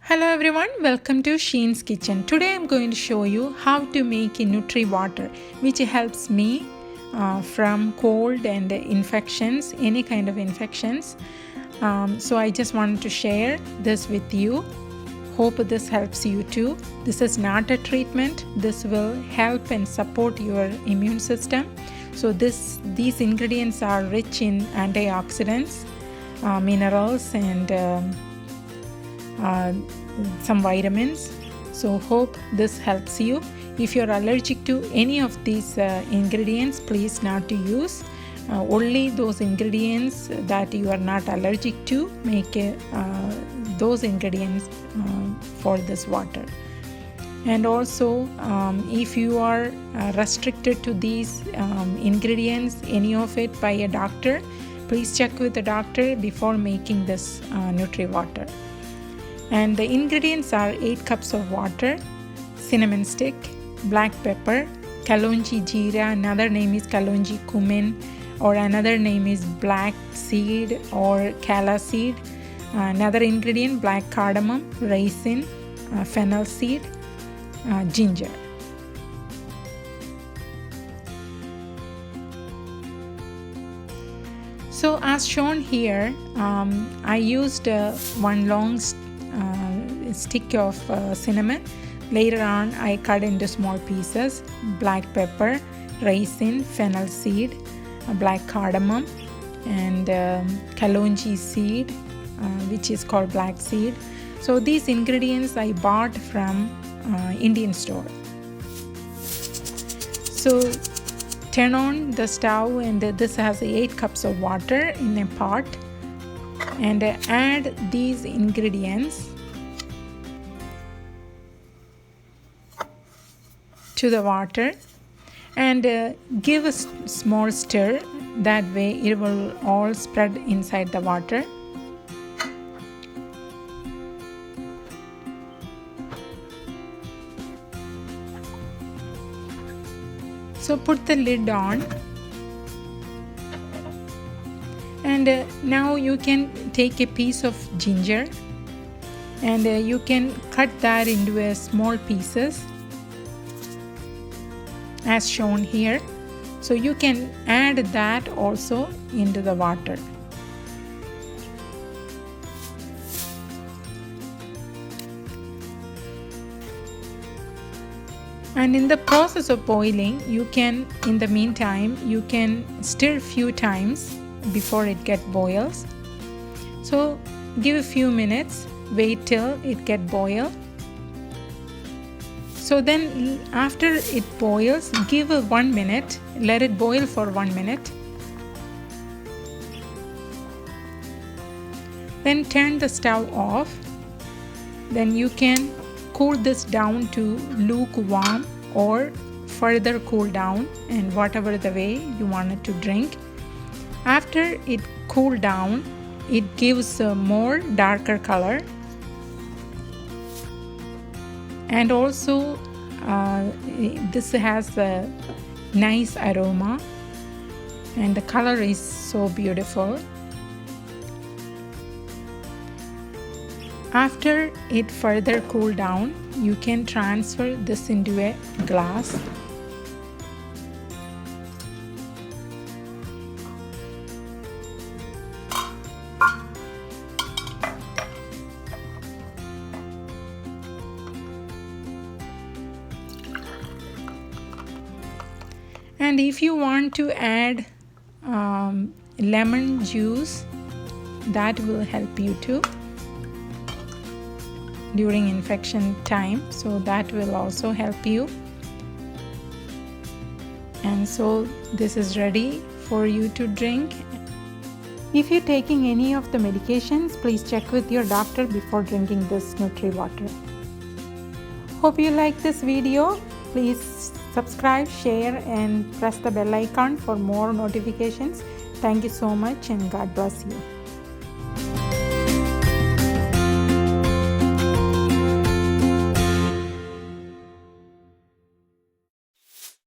Hello everyone, welcome to Sheen's Kitchen. Today I'm going to show you how to make a Nutri-water which helps me from cold and infections, any kind of infections. So I just wanted to share this with you. Hope this helps you too. This is not a treatment. This will help and support your immune system. So these ingredients are rich in antioxidants, minerals and some vitamins. So hope this helps you. If you're allergic to any of these ingredients, please not to use. Only those ingredients that you are not allergic to, make those ingredients for this water. And also if you are restricted to these ingredients, any of it by a doctor, please check with the doctor before making this Nutri-water. And the ingredients are 8 cups of water, cinnamon stick, black pepper, kalonji jeera, another name is kalonji cumin, or another name is black seed or kala seed. Another ingredient, black cardamom, raisin, fennel seed, ginger. So as shown here, I used one long stick of cinnamon. Later on I cut into small pieces black pepper, raisin, fennel seed, black cardamom, and kalonji seed, which is called black seed. So these ingredients I bought from Indian store. So turn on the stove, and this has 8 cups of water in a pot, and add these ingredients to the water and give a small stir. That way it will all spread inside the water. So put the lid on, and now you can take a piece of ginger, and you can cut that into small pieces as shown here. So you can add that also into the water. And in the process of boiling, you can, in the meantime, you can stir a few times before it get boils. So give a few minutes, wait till it get boil. So then after it boils, give 1 minute, let it boil for 1 minute. Then turn the stove off. Then you can cool this down to lukewarm or further cool down, and whatever the way you want it to drink. After it cool down, it gives a more darker color, and also this has a nice aroma, and the color is so beautiful. After it further cool down, you can transfer this into a glass. And if you want to add lemon juice, that will help you too during infection time, so that will also help you. And so this is ready for you to drink. If you're taking any of the medications, please check with your doctor before drinking this Nutri-water. Hope you like this video. Please subscribe, share, and press the bell icon for more notifications. Thank you so much, and God bless you.